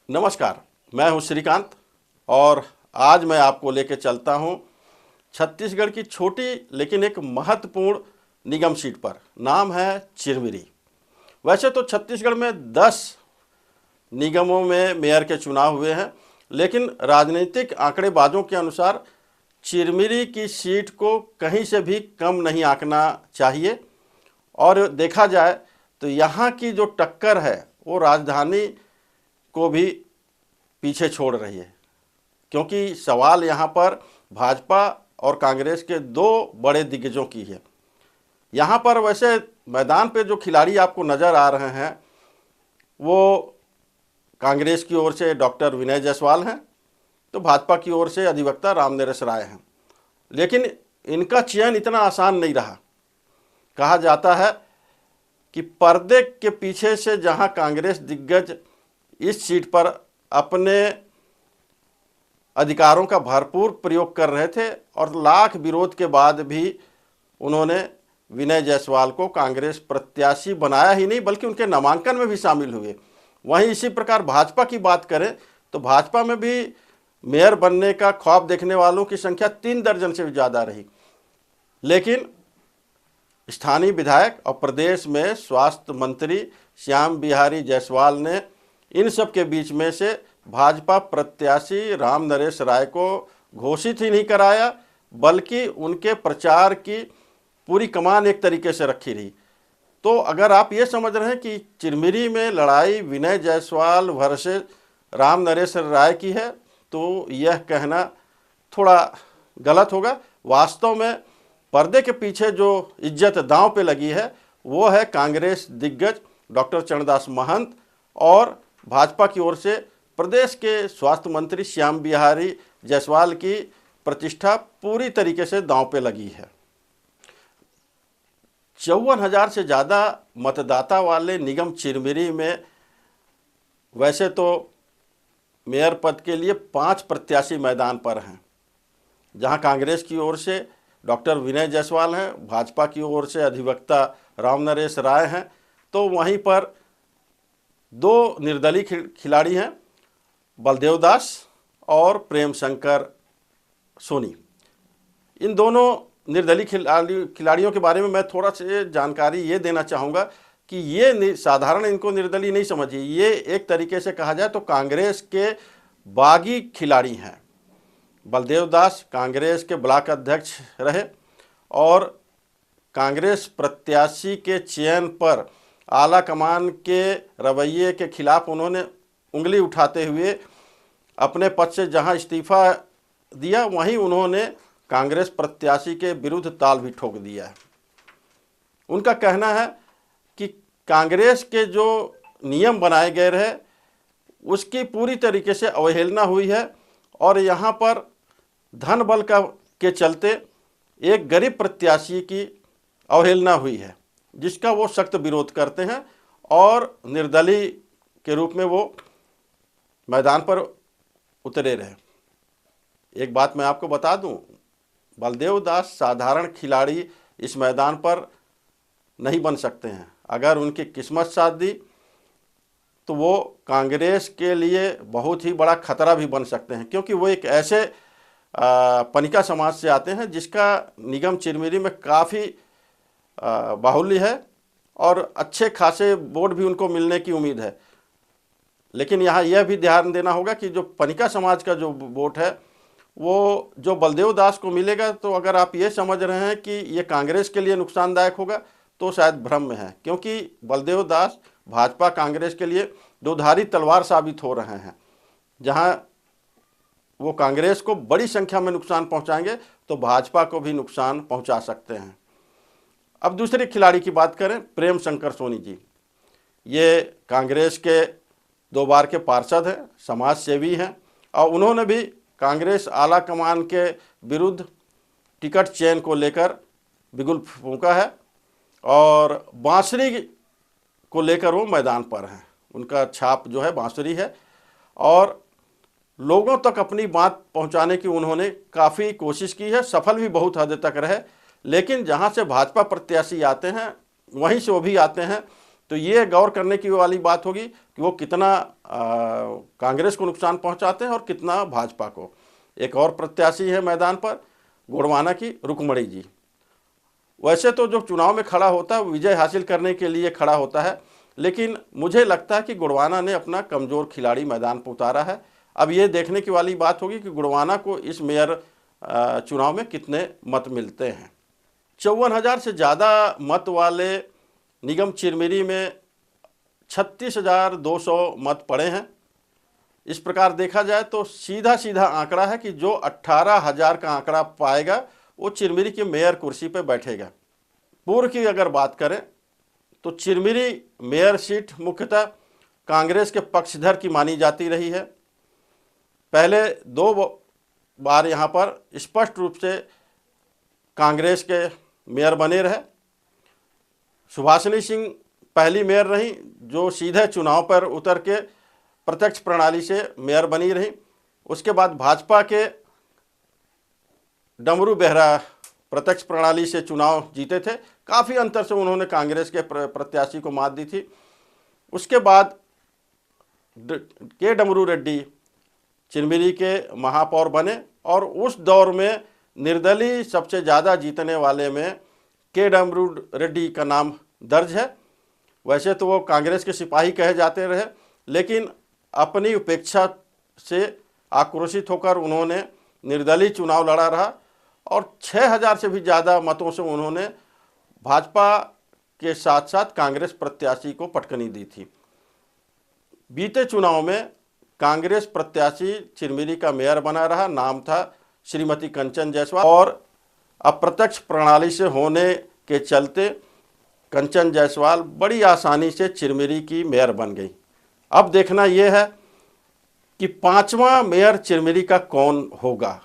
नमस्कार, मैं हूं श्रीकांत और आज मैं आपको लेके चलता हूं छत्तीसगढ़ की छोटी लेकिन एक महत्वपूर्ण निगम सीट पर। नाम है चिरमिरी। वैसे तो छत्तीसगढ़ में 10 निगमों में मेयर के चुनाव हुए हैं, लेकिन राजनीतिक आंकड़ेबाजों के अनुसार चिरमिरी की सीट को कहीं से भी कम नहीं आंकना चाहिए। और देखा जाए तो यहाँ की जो टक्कर है वो राजधानी को भी पीछे छोड़ रही है, क्योंकि सवाल यहाँ पर भाजपा और कांग्रेस के दो बड़े दिग्गजों की है। यहाँ पर वैसे मैदान पे जो खिलाड़ी आपको नज़र आ रहे हैं वो कांग्रेस की ओर से डॉक्टर विनय जायसवाल हैं, तो भाजपा की ओर से अधिवक्ता रामनरेश राय हैं। लेकिन इनका चयन इतना आसान नहीं रहा। कहा जाता है कि पर्दे के पीछे से जहाँ कांग्रेस दिग्गज इस सीट पर अपने अधिकारों का भरपूर प्रयोग कर रहे थे और लाख विरोध के बाद भी उन्होंने विनय जायसवाल को कांग्रेस प्रत्याशी बनाया ही नहीं बल्कि उनके नामांकन में भी शामिल हुए। वहीं इसी प्रकार भाजपा की बात करें तो भाजपा में भी मेयर बनने का ख्वाब देखने वालों की संख्या 3 दर्जन से भी ज़्यादा रही। लेकिन स्थानीय विधायक और प्रदेश में स्वास्थ्य मंत्री श्याम बिहारी जायसवाल ने इन सब के बीच में से भाजपा प्रत्याशी रामनरेश राय को घोषित ही नहीं कराया, बल्कि उनके प्रचार की पूरी कमान एक तरीके से रखी रही। तो अगर आप ये समझ रहे हैं कि चिरमिरी में लड़ाई विनय जायसवाल वर्सेस रामनरेश राय की है, तो यह कहना थोड़ा गलत होगा। वास्तव में पर्दे के पीछे जो इज्जत दांव पे लगी है वो है कांग्रेस दिग्गज डॉक्टर चरणदास महंत और भाजपा की ओर से प्रदेश के स्वास्थ्य मंत्री श्याम बिहारी जायसवाल की प्रतिष्ठा पूरी तरीके से दांव पे लगी है। 54,000 से ज़्यादा मतदाता वाले निगम चिरमिरी में वैसे तो मेयर पद के लिए 5 प्रत्याशी मैदान पर हैं, जहां कांग्रेस की ओर से डॉक्टर विनय जायसवाल हैं, भाजपा की ओर से अधिवक्ता रामनरेश राय हैं, तो वहीं पर 2 निर्दलीय खिलाड़ी हैं, बलदेव दास और प्रेम शंकर सोनी। इन दोनों निर्दलीय खिलाड़ियों के बारे में मैं थोड़ा सा जानकारी ये देना चाहूँगा कि ये साधारण इनको निर्दलीय नहीं समझिए। ये एक तरीके से कहा जाए तो कांग्रेस के बागी खिलाड़ी हैं। बलदेव दास कांग्रेस के ब्लॉक अध्यक्ष रहे और कांग्रेस प्रत्याशी के चयन पर आला कमान के रवैये के खिलाफ उन्होंने उंगली उठाते हुए अपने पद से जहां इस्तीफा दिया, वहीं उन्होंने कांग्रेस प्रत्याशी के विरुद्ध ताल भी ठोक दिया है। उनका कहना है कि कांग्रेस के जो नियम बनाए गए रहे उसकी पूरी तरीके से अवहेलना हुई है और यहाँ पर धन बल के चलते एक गरीब प्रत्याशी की अवहेलना हुई है, जिसका वो सख्त विरोध करते हैं और निर्दलीय के रूप में वो मैदान पर उतरे रहे। एक बात मैं आपको बता दूं, बलदेव दास साधारण खिलाड़ी इस मैदान पर नहीं बन सकते हैं। अगर उनकी किस्मत साथ दी तो वो कांग्रेस के लिए बहुत ही बड़ा खतरा भी बन सकते हैं, क्योंकि वो एक ऐसे पनिका समाज से आते हैं जिसका निगम चिरमिरी में काफ़ी बाहुल्य है और अच्छे खासे वोट भी उनको मिलने की उम्मीद है। लेकिन यहाँ यह भी ध्यान देना होगा कि जो पनिका समाज का जो वोट है वो जो बलदेव दास को मिलेगा, तो अगर आप ये समझ रहे हैं कि ये कांग्रेस के लिए नुकसानदायक होगा तो शायद भ्रम में है, क्योंकि बलदेव दास भाजपा कांग्रेस के लिए दोधारी तलवार साबित हो रहे हैं। जहाँ वो कांग्रेस को बड़ी संख्या में नुकसान पहुँचाएंगे तो भाजपा को भी नुकसान पहुँचा सकते हैं। अब दूसरे खिलाड़ी की बात करें, प्रेम शंकर सोनी जी। ये कांग्रेस के 2 बार के पार्षद हैं, समाज सेवी हैं और उन्होंने भी कांग्रेस आला कमान के विरुद्ध टिकट चयन को लेकर बिगुल फूंका है और बांसुरी को लेकर वो मैदान पर हैं। उनका छाप जो है बांसुरी है और लोगों तक अपनी बात पहुंचाने की उन्होंने काफ़ी कोशिश की है, सफल भी बहुत हद तक रहे। लेकिन जहां से भाजपा प्रत्याशी आते हैं वहीं से वो भी आते हैं तो ये गौर करने की वाली बात होगी कि वो कितना कांग्रेस को नुकसान पहुंचाते हैं और कितना भाजपा को। एक और प्रत्याशी है मैदान पर, गोंडवाना की रुक्मणी जी। वैसे तो जो चुनाव में खड़ा होता है विजय हासिल करने के लिए खड़ा होता है, लेकिन मुझे लगता है कि गोंडवाना ने अपना कमज़ोर खिलाड़ी मैदान पर उतारा है। अब ये देखने की वाली बात होगी कि गोंडवाना को इस मेयर चुनाव में कितने मत मिलते हैं। 54,000 से ज़्यादा मत वाले निगम चिरमिरी में 36,200 मत पड़े हैं। इस प्रकार देखा जाए तो सीधा सीधा आंकड़ा है कि जो 18,000 का आंकड़ा पाएगा वो चिरमिरी की मेयर कुर्सी पर बैठेगा। पूर्व की अगर बात करें तो चिरमिरी मेयर सीट मुख्यतः कांग्रेस के पक्षधर की मानी जाती रही है। पहले 2 बार यहाँ पर स्पष्ट रूप से कांग्रेस के मेयर बने रहे। सुभाषिनी सिंह पहली मेयर रही जो सीधे चुनाव पर उतर के प्रत्यक्ष प्रणाली से मेयर बनी रही। उसके बाद भाजपा के डमरू बेहरा प्रत्यक्ष प्रणाली से चुनाव जीते थे, काफ़ी अंतर से उन्होंने कांग्रेस के प्रत्याशी को मात दी थी। उसके बाद के डमरू रेड्डी चिरमिरी के महापौर बने और उस दौर में निर्दलीय सबसे ज़्यादा जीतने वाले में के डमरू रेड्डी का नाम दर्ज है। वैसे तो वो कांग्रेस के सिपाही कहे जाते रहे, लेकिन अपनी उपेक्षा से आक्रोशित होकर उन्होंने निर्दलीय चुनाव लड़ा रहा और 6,000 से भी ज़्यादा मतों से उन्होंने भाजपा के साथ साथ कांग्रेस प्रत्याशी को पटकनी दी थी। बीते चुनाव में कांग्रेस प्रत्याशी चिरमिरी का मेयर बना रहा, नाम था श्रीमती कंचन जायसवाल, और अप्रत्यक्ष प्रणाली से होने के चलते कंचन जायसवाल बड़ी आसानी से चिरमिरी की मेयर बन गई। अब देखना यह है कि 5वां मेयर चिरमिरी का कौन होगा।